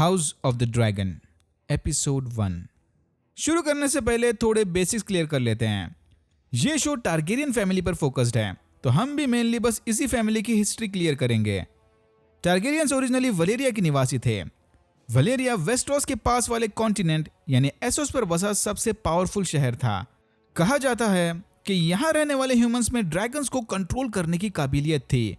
House of the dragon episode 1। शुरू करने से पहले थोड़े बेसिक्स क्लियर कर लेते हैं। ये शो टारगेरियन फैमिली पर फोकस्ड है, तो हम भी मेनली बस इसी फैमिली की हिस्ट्री क्लियर करेंगे। टारगेरियंस ओरिजिनली वलेरिया के निवासी थे। वलेरिया वेस्टरोस के पास वाले कॉन्टिनेंट यानी एसोस पर बसा सबसे पावरफुल शहर था। कहा जाता है कि यहाँ रहने वाले ह्यूमंस में ड्रैगन्स को कंट्रोल करने की काबिलियत थी।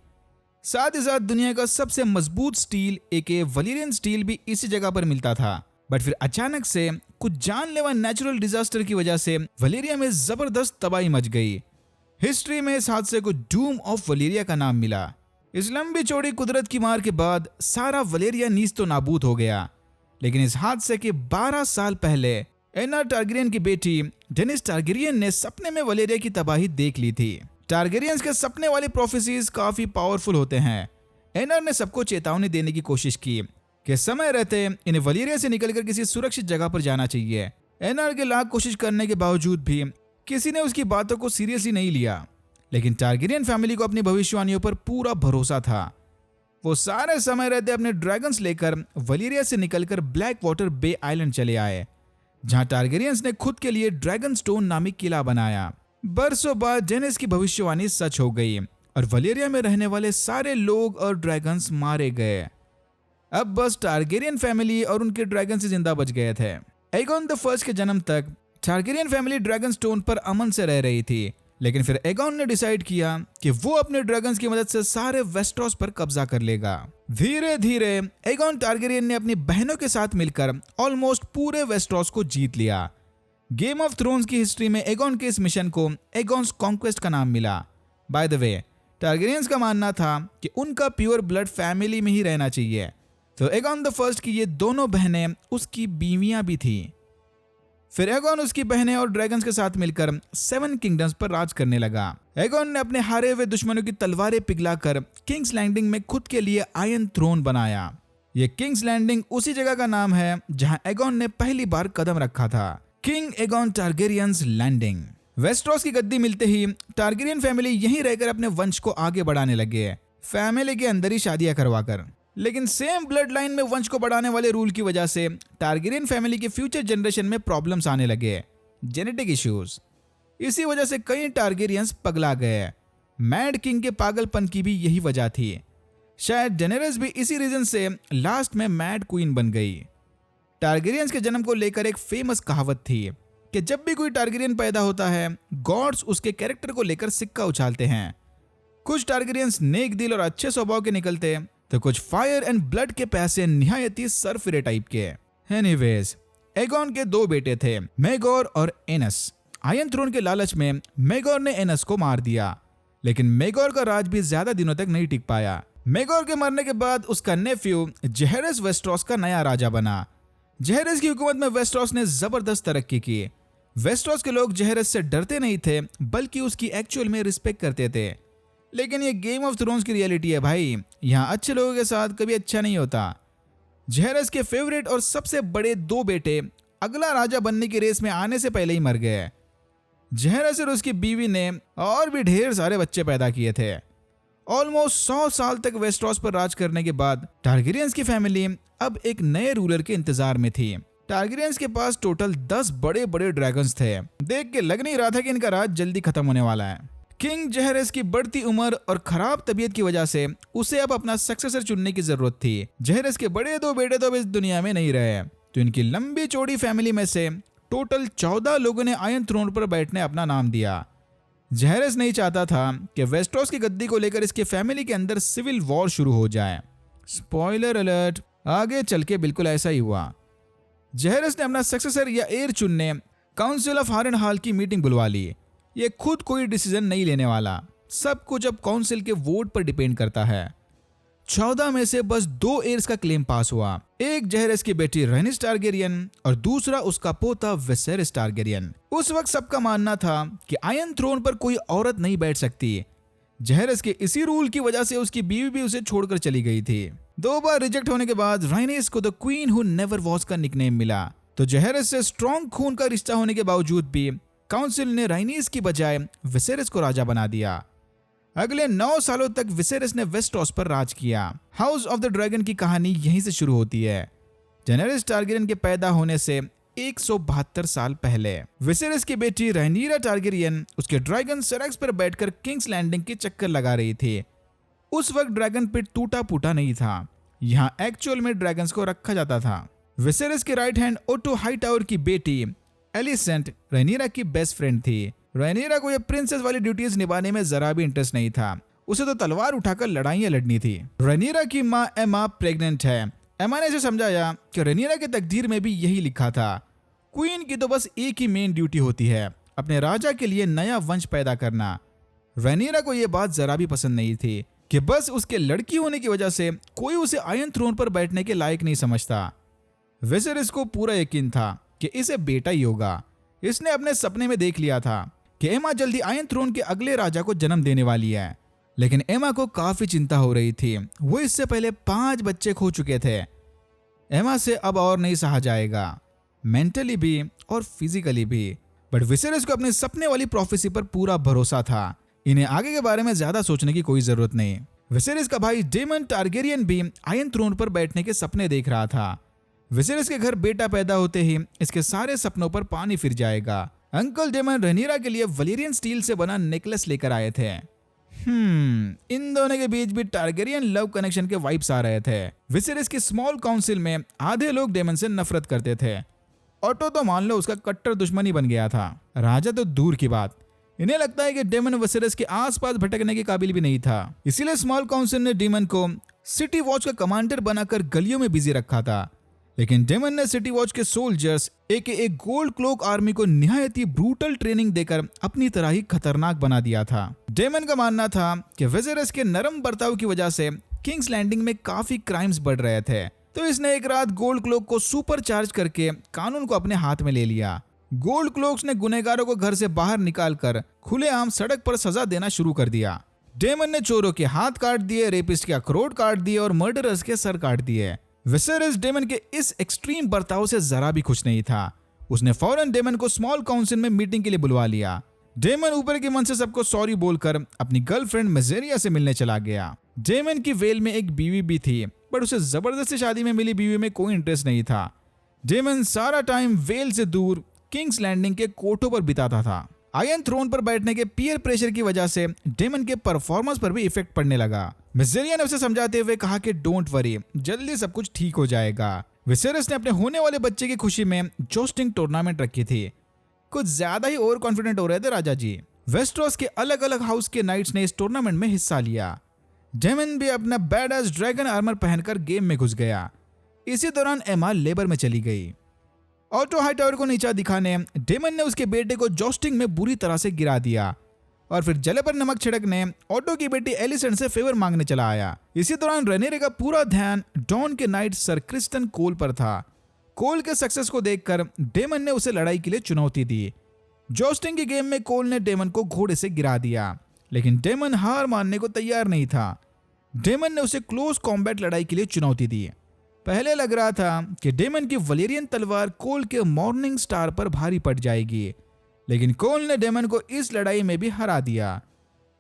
साथ ही साथ दुनिया का सबसे मजबूत स्टील एके वलेरियन स्टील भी इसी जगह पर मिलता था। बट फिर अचानक से कुछ जानलेवा नेचुरल डिजास्टर की वजह से वलेरिया में जबरदस्त तबाही मच गई। हिस्ट्री में इस हादसे को डूम ऑफ वलेरिया का नाम मिला। इस लंबी चौड़ी कुदरत की मार के बाद सारा वलेरिया नीज तो नाबूद हो गया, लेकिन इस हादसे के 12 साल पहले एना टारगेरियन की बेटी डेनिस टारगेरियन ने सपने में वलेरिया की तबाही देख ली थी। टारगेरियंस के सपने वाली प्रोफेसीज काफी पावरफुल होते हैं। एनर ने सबको चेतावनी देने की कोशिश की कि समय रहते इन्हें वलेरिया से निकलकर किसी सुरक्षित जगह पर जाना चाहिए। एनर के लाख कोशिश करने के बावजूद भी किसी ने उसकी बातों को सीरियसली नहीं लिया, लेकिन टारगेरियन फैमिली को अपनी भविष्यवाणियों पर पूरा भरोसा था। वो सारे समय रहते अपने ड्रैगन्स लेकर वलेरिया से निकलकर ब्लैक वाटर बे आइलैंड चले आए, जहां टारगेरियंस ने खुद के लिए ड्रैगन स्टोन नामी किला बनाया। बरसों बाद डेनिस की भविष्यवाणी सच हो गई और वलेरिया में रहने वाले सारे लोग और ड्रैगन्स मारे गए। अब बस टारगेरियन फैमिली और उनके ड्रैगन से जिंदा बच गए थे। एगोन द फर्स्ट के जन्म तक टारगेरियन फैमिली ड्रैगन स्टोन पर अमन से रह रही थी, लेकिन फिर एगोन ने डिसाइड किया कि वो अपने ड्रैगन्स की मदद से सारे वेस्टरोस पर कब्जा कर लेगा। धीरे धीरे एगोन टारगेरियन ने अपनी बहनों के साथ मिलकर ऑलमोस्ट पूरे वेस्टरोस को जीत लिया। गेम ऑफ थ्रोन्स की हिस्ट्री में एगोन के इस मिशन को एगोन्स कॉन्क्वेस्ट का नाम मिला। बाय द वे, टारगेरियंस का मानना था कि उनका प्योर ब्लड फैमिली में ही रहना चाहिए, तो एगोन द फर्स्ट की ये दोनों बहनें उसकी बीवियां भी थी। फिर एगोन उसकी बहनें और ड्रैगन्स के साथ मिलकर 7 किंगडम्स पर राज करने लगा। एगोन ने अपने हारे हुए दुश्मनों की तलवारें पिघलाकर किंग्स लैंडिंग में खुद के लिए आयरन थ्रोन बनाया। ये किंग्स लैंडिंग उसी जगह का नाम है जहां एगोन ने पहली बार कदम रखा था। King Aegon Targaryens landing. Westeros की गद्दी मिलते ही टारगेरियन फैमिली यहीं रहकर अपने वंश को आगे बढ़ाने लगे, फैमिली के अंदर ही शादियां करवाकर। लेकिन सेम ब्लड लाइन में वंश को बढ़ाने वाले रूल की वजह से टारगेरियन फैमिली के फ्यूचर जनरेशन में प्रॉब्लम्स आने लगे, जेनेटिक इश्यूज। इसी वजह से कई टारगेरियंस पगला गए। मैड किंग के पागलपन की भी यही वजह थी। शायद डेनेरिस भी इसी रीजन से लास्ट में मैड क्वीन बन गई। टारगेरियंस के जन्म को लेकर एक फेमस कहावत थी कि जब भी कोई टारगेरियन पैदा होता है, गॉड्स उसके कैरेक्टर को लेकर सिक्का उछालते हैं। कुछ टारगेरियंस नेक दिल और अच्छे स्वभाव के निकलते, तो कुछ फायर एंड ब्लड के पैसे निहायती सरफिरे टाइप के। एनीवेज, एगोन के 2 बेटे थे, मेगोर और एनस। आयरन थ्रोन के लालच में मेगोर ने एनस को मार दिया, लेकिन मेगोर का राज भी ज्यादा दिनों तक नहीं टिक पाया। मेगोर के मरने के बाद उसका नेफ्यू जेहरस वेस्टरोस का नया राजा बना। जेहरस की हुकूमत में वेस्टरोस ने जबरदस्त तरक्की की। वेस्टरोस के लोग जेहरस से डरते नहीं थे, बल्कि उसकी एक्चुअल में रिस्पेक्ट करते थे। लेकिन ये गेम ऑफ थ्रोन्स की रियलिटी है भाई, यहाँ अच्छे लोगों के साथ कभी अच्छा नहीं होता। जेहरस के फेवरेट और सबसे बड़े 2 बेटे अगला राजा बनने की रेस में आने से पहले ही मर गए। जेहरस और उसकी बीवी ने और भी ढेर सारे बच्चे पैदा किए थे। ऑलमोस्ट 100 साल तक वेस्टरोस पर राज करने के बाद टारगेरियंस की फैमिली अब एक नए रूलर के इंतजार में थी। टारगेरियंस के पास टोटल 10 बड़े बड़े ड्रैगन्स थे। देख के लग नहीं रहा था कि इनका राज जल्दी खत्म होने वाला है। किंग जेहरस की बढ़ती उम्र और खराब तबीयत की वजह से उसे अब अपना सक्सेसर चुनने की जरूरत थी। जेहरस के बड़े 2 बेटे तो अब इस दुनिया में नहीं रहे, तो इनकी लंबी चौड़ी फैमिली में से टोटल 14 लोगों ने आयरन थ्रोन पर बैठने अपना नाम दिया। जेहरस नहीं चाहता था कि वेस्टरोस की गद्दी को लेकर इसके फैमिली के अंदर सिविल वॉर शुरू हो जाए। स्पॉइलर अलर्ट, आगे चल के बिल्कुल ऐसा ही हुआ। जेहरस ने अपना सक्सेसर या एयर चुनने काउंसिल ऑफ हार्रेनहाल की मीटिंग बुलवा ली। ये खुद कोई डिसीजन नहीं लेने वाला, सब कुछ अब काउंसिल के वोट पर डिपेंड करता है। 14 में से बस 2 एयर्स का क्लेम पास हुआ। एक जेहरस की बेटी रहानिस टारगेरियन और दूसरा उसका पोता विसेरिस टारगेरियन। उस वक्त सबका मानना था कि आयरन थ्रोन पर कोई औरत नहीं बैठ सकती। जेहरस के इसी रूल की वजह से उसकी बीवी भी उसे छोड़कर चली गई थी। 2 बार रिजेक्ट होने के बाद रहानिस को the queen who never was का निकनेम मिला। तो जेहरस से स्ट्रॉन्ग खून का रिश्ता होने के बावजूद भी काउंसिल ने रहानिस की बजाय विसेरिस को राजा बना दिया। अगले 9 सालों तक विसेरिस ने वेस्टरोस पर राज किया। हाउस ऑफ द ड्रैगन की कहानी यहीं से शुरू होती है। जेनेरिस टारगेरियन के पैदा होने से 172 साल पहले। विसेरिस की बेटी रहायनीरा टारगेरियन उसके ड्रैगन सेरेक्स पर बैठकर किंग्स लैंडिंग के चक्कर लगा रही थी। उस वक्त ड्रैगन पिट टूटा फूटा नहीं था, यहाँ एक्चुअल में ड्रैगन्स को रखा जाता था। विसेरिस के राइट हैंड ओटो हाईटावर की बेटी एलिसेंट रहायनीरा की बेस्ट फ्रेंड थी। रहायनीरा को ये प्रिंसेस वाली ड्यूटीज निभाने में जरा भी इंटरेस्ट नहीं था, उसे तो तलवार उठाकर लड़ाइयां लड़नी थी। रहायनीरा की माँ एमा प्रेग्नेंट है। एमा ने इसे समझाया कि रहायनीरा के तकदीर में भी यही लिखा था, क्वीन की तो बस एक ही मेन ड्यूटी होती है, अपने राजा के लिए नया वंश पैदा करना। रहायनीरा को यह बात जरा भी पसंद नहीं थी कि बस उसके लड़की होने की वजह से कोई उसे आयरन थ्रोन पर बैठने के लायक नहीं समझता। विसेरिस को पूरा यकीन था कि इसे बेटा ही होगा। इसने अपने सपने में देख लिया था कि एमा जल्दी आयरन थ्रोन के अगले राजा को जन्म देने वाली है। लेकिन एमा को काफी चिंता हो रही थी, वो इससे पहले 5 बच्चे खो चुके थे। एमा से अब और नहीं सहा जाएगा, मेंटली भी और फिजिकली भी। बट विसेरिस को अपने सपने वाली प्रोफेसी पर पूरा भरोसा था, इन्हें आगे के बारे में ज्यादा सोचने की कोई जरूरत नहीं। विसेरिस का भाई डेमन टारगेरियन भी आयरन थ्रोन पर बैठने के सपने देख रहा था। विसेरिस के घर बेटा पैदा होते ही इसके सारे सपनों पर पानी फिर जाएगा। अंकल डेमन रहायनीरा के लिए वलेरियन स्टील से बना नेकलेस लेकर आए थे। इन दोनों के बीच भी टारगेरियन लव कनेक्शन के वाइब्स आ रहे थे। विसेरिस की स्मॉल काउंसिल में आधे लोग डेमन से नफरत करते थे। ऑटो तो मान लो उसका कट्टर दुश्मन ही बन गया था, राजा तो दूर की बात। इन्हें लगता है कि डेमन विसेरिस के आसपास भटकने के काबिल भी नहीं था, इसीलिए स्मॉल काउंसिल ने डेमन को सिटी वॉच का कमांडर बनाकर गलियों में बिजी रखा था। लेकिन डेमन ने सिटी वॉच के सोल्जर्स एक गोल्ड क्लोक आर्मी को निहायत ही ब्रूटल ट्रेनिंग देकर अपनी तरह ही खतरनाक बना दिया था। डेमन का मानना था कि विसेरिस के नरम बर्ताव की वजह से किंग्स लैंडिंग में काफी क्राइम्स बढ़ रहे थे, तो इसने एक रात गोल्ड क्लोक को सुपर चार्ज करके कानून को अपने हाथ में ले लिया। गोल्ड क्लोक्स ने गुनहगारों को घर से बाहर निकालकर खुलेआम सड़क पर सजा देना शुरू कर दिया। डेमन ने चोरों के हाथ काट दिए, रेपिस्ट के अखरोट काट दिए और मर्डरर्स के सर काट दिए। विसेरिस डेमन के इस एक्सट्रीम बर्ताव से जरा भी खुश नहीं था। उसने फौरन डेमन को स्मॉल काउंसिल में मीटिंग के लिए बुलवा लिया। डेमन ऊपर के मन से सबको सॉरी बोलकर अपनी गर्लफ्रेंड मेजेरिया से मिलने चला गया। डेमन की वेल में एक बीवी भी थी, पर उसे जबरदस्ती शादी में मिली बीवी में कोई इंटरेस्ट नहीं था। डेमन सारा टाइम वेल से दूर किंग्स लैंडिंग के कोठों पर बिताता था। आयरन थ्रोन पर बैठने के पीयर प्रेशर की वजह से डेमन के परफॉर्मेंस पर भी इफेक्ट पड़ने लगा। मेजेरिया ने उसे समझाते हुए कहा कि डोंट वरी, जल्दी सब कुछ ठीक हो जाएगा। विसेरिस ने अपने होने वाले बच्चे की खुशी में जोस्टिंग टूर्नामेंट रखी थी। कुछ ज्यादा ही ओवर कॉन्फिडेंट हो रहे थे राजा जी। वेस्टरोस के अलग अलग हाउस के नाइट्स ने इस टूर्नामेंट में हिस्सा लिया। डेमन भी अपना बैडएस ड्रैगन आर्मर पहनकर गेम में घुस गया। इसी दौरान एमा लेबर में चली गई। ऑटो हाईटावर को नीचा दिखाने डेमन ने उसके बेटे को जोस्टिंग में बुरी तरह से गिरा दिया और फिर जले पर नमक छिड़कने ऑटो की बेटी एलिसेंट से फेवर मांगने चला आया। इसी दौरान रहायनीरा का पूरा ध्यान डॉन के नाइट सर क्रिस्टन कोल पर था। कोल के सक्सेस को देखकर डेमन ने उसे लड़ाई के लिए चुनौती दी। जोस्टिंग की गेम में कोल ने डेमन को घोड़े से गिरा दिया, लेकिन डेमन हार मानने को तैयार नहीं था। डेमन ने उसे क्लोज कॉम्बैट लड़ाई के लिए चुनौती दी। पहले लग रहा था कि डेमन की वलेरियन तलवार कोल के मॉर्निंग स्टार पर भारी पड़ जाएगी, लेकिन कोल ने डेमन को इस लड़ाई में भी हरा दिया।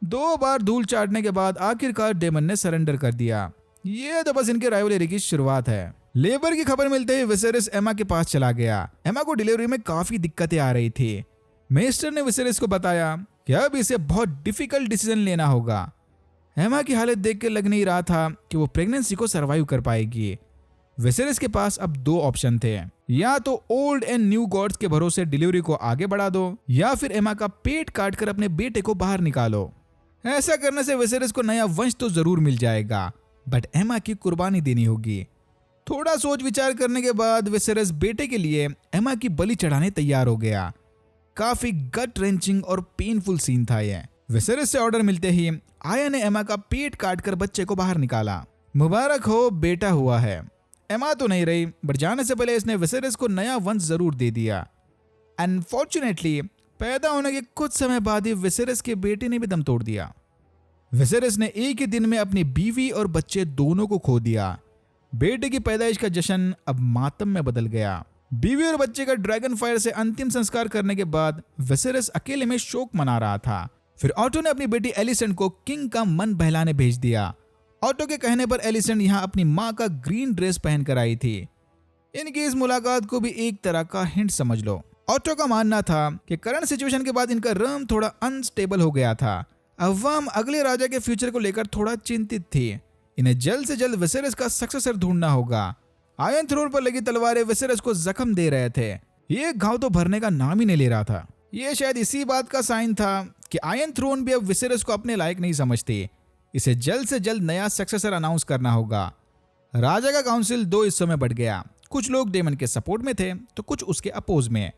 2 बार धूल चाटने के बाद आखिरकार डेमन ने सरेंडर कर दिया। ये तो बस इनके राइवलरी की शुरुआत है। लेबर की खबर मिलते ही विसेरिस एमा के पास चला गया। एमा को डिलीवरी में काफी दिक्कतें आ रही थी। मेस्टर ने विसेरिस को बताया कि अब इसे बहुत डिफिकल्ट डिसीजन लेना होगा। एमा की हालत देख के लग नहीं रहा था कि वो प्रेगनेंसी को सरवाइव कर पाएगी। विसेरिस के पास अब 2 ऑप्शन थे, या तो ओल्ड एंड न्यू गॉड्स के भरोसे डिलीवरी को आगे बढ़ा दो, या फिर एमा का पेट काटकर अपने बेटे को बाहर निकालो। ऐसा करने से विसेरिस को नया वंश तो जरूर मिल जाएगा, बट एमा की कुर्बानी देनी होगी। थोड़ा सोच विचार करने के बाद विसेरिस बेटे के लिए एमा की बलि चढ़ाने तैयार हो गया। काफी गट रेंचिंग और पेनफुल सीन था यह। विसेरिस से ऑर्डर मिलते ही आया ने एमा का पेट काटकर बच्चे को बाहर निकाला। मुबारक हो, बेटा हुआ है। एमा तो नहीं रही, बट जाने से पहले इसने विसेरिस को नया वंश जरूर दे दिया। अनफॉर्चुनेटली पैदा होने के कुछ समय बाद ही विसेरिस के बेटे ने भी दम तोड़ दिया। विसेरिस ने एक ही दिन में अपनी बीवी और बच्चे दोनों को खो दिया। बेटे की पैदाइश का जश्न अब मातम में बदल गया। बीवी और बच्चे का ड्रैगन फायर से अंतिम संस्कार करने के बाद विसेरिस अकेले में शोक मना रहा था। फिर ऑटो ने अपनी बेटी एलिसेंट को किंग का मन बहलाने भेज दिया। ऑटो के कहने पर एलिसेंट यहाँ अपनी माँ का ग्रीन ड्रेस पहनकर आई थी। इनकी इस मुलाकात को भी एक तरह का हिंट समझ लो। ऑटो का मानना था कि करंट सिचुएशन के बाद इनका रर्म थोड़ा अनस्टेबल हो गया था। अवाम अगले राजा के फ्यूचर को लेकर थोड़ा चिंतित थी। इन्हें जल्द से जल्द विसेरस का सक्सेसर ढूंढना होगा। आयरन थ्रोन पर लगी तलवारें विसेरस को जख्म दे रहे थे। ये घाव तो भरने का नाम ही नहीं ले रहा था। ये शायद इसी बात का साइन था कि आयरन थ्रोन भी अब विसेरस को अपने लायक नहीं समझती। इसे जल्द से जल्द नया सक्सेसर अनाउंस करना होगा। राजा का काउंसिल दो हिस्सों में बढ़ गया। कुछ लोग डेमन के सपोर्ट में थे तो कुछ उसके अपोज में।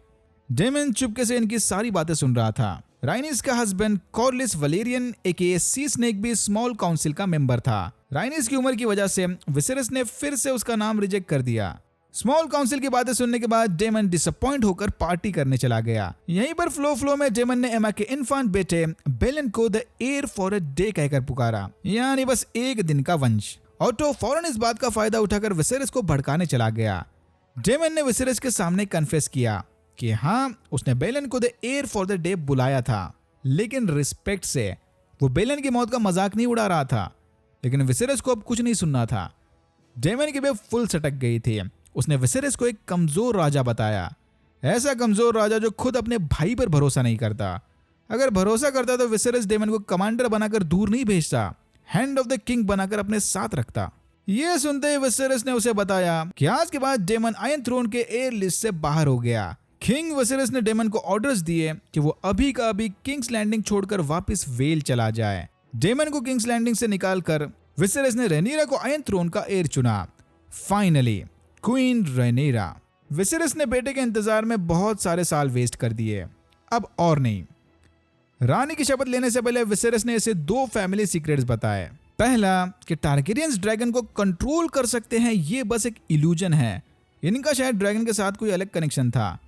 डेमन चुपके से इनकी सारी बातें सुन रहा था। राइनिस का हस्बैंड कॉर्लिस वलेरियन एके सी स्नेक भी स्मॉल काउंसिल का मेंबर था। राइनिस की उम्र की वजह से विसेरस ने फिर से उसका नाम रिजेक्ट कर दिया। स्मॉल काउंसिल की बातें सुनने के बाद डेमन डिसअपॉइंट होकर पार्टी करने चला गया। यहीं पर फ्लो में डेमन ने एमा के इन्फांट बेटे बेलन को the air for a day कहकर पुकारा, यानी बस एक दिन का वंश। ऑटो फौरन इस बात का फायदा उठाकर विसेरस को भड़काने चला गया। डेमन ने विसेरस के सामने कन्फेस किया कि हाँ, उसने बेलन को the air for the day बुलाया था, लेकिन रिस्पेक्ट से। वो बेलन की मौत का मजाक नहीं उड़ा रहा था। लेकिन विसेरस को अब कुछ नहीं सुनना था। डेमन की बेब फुल सटक गई थी। उसने विसेरस को एक कमजोर राजा बताया, ऐसा कमजोर राजा जो खुद अपने भाई पर भरोसा नहीं करता। अगर भरोसा करता तो विसेरस डेमन को कमांडर बनाकर दूर नहीं भेजता, हैंड ऑफ द किंग बनाकर अपने साथ रखता। ये सुनते ही विसेरस ने उसे बताया कि आज के बाद डेमन आयरन थ्रोन के एयर लिस्ट से बाहर हो गया। किंग विसेरस ने डेमन को ऑर्डर्स दिए कि वो अभी का अभी किंग्स लैंडिंग छोड़कर वापस वेल चला जाए। डेमन को किंग्स लैंडिंग से निकालकर विसेरस ने रेनीरा को आयरन थ्रोन का एयर चुना। Finally queen रेनीरा। विसेरस ने बेटे के इंतजार में बहुत सारे साल वेस्ट कर दिए, अब और नहीं। रानी की शपथ लेने से पहले विसेरस ने इसे दो फैमिली सीक्रेट्स बताए। पहला कि टारगेरियंस ड्रैगन को कंट्रोल कर सकते हैं, ये बस एक इल्यूजन है, इनका शायद ड्रैगन के साथ कोई अलग कनेक्शन था।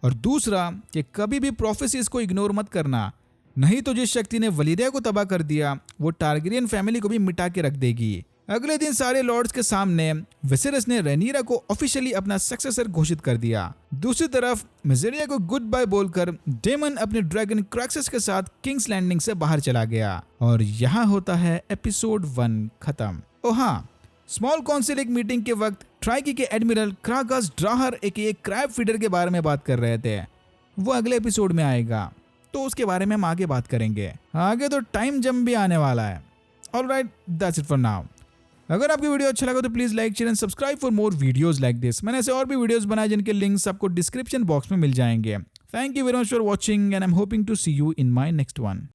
और दूसरा कि कभी भी प्रोफेसीज को इग्नोर मत करना, नहीं तो जिस शक्ति ने वलीरिया को तबाह कर दिया वो टारगेरियन फैमिली को भी मिटा के रख देगी। अगले दिन सारे लॉर्ड्स के सामने विसेरस ने रेनीरा को ऑफिशियली अपना सक्सेसर घोषित कर दिया। दूसरी तरफ मिजेरिया को गुड बाय बोलकर डेमन अपने ड्रैगन क्रैक्सेस के साथ किंग्स लैंडिंग से बाहर चला गया। और यहाँ होता है एपिसोड 1 खत्म। ओ हाँ, स्मॉल काउंसिल एक मीटिंग के वक्त ट्राइकी के एडमिरल क्रागस ड्राहर एक क्रैब फीडर के बारे में बात कर रहे थे। वो अगले एपिसोड में आएगा तो उसके बारे में हम आगे बात करेंगे। आगे तो टाइम जंप भी आने वाला है। Alright, that's it for now. अगर आपकी वीडियो अच्छा लगा तो please like, share and subscribe for more videos like this. मैंने ऐसे और भी वीडियोस बनाए जिनके लिंक्स आपको डिस्क्रिप्शन बॉक्स में मिल जाएंगे। Thank you very much for watching and I am hoping to see you in my next one.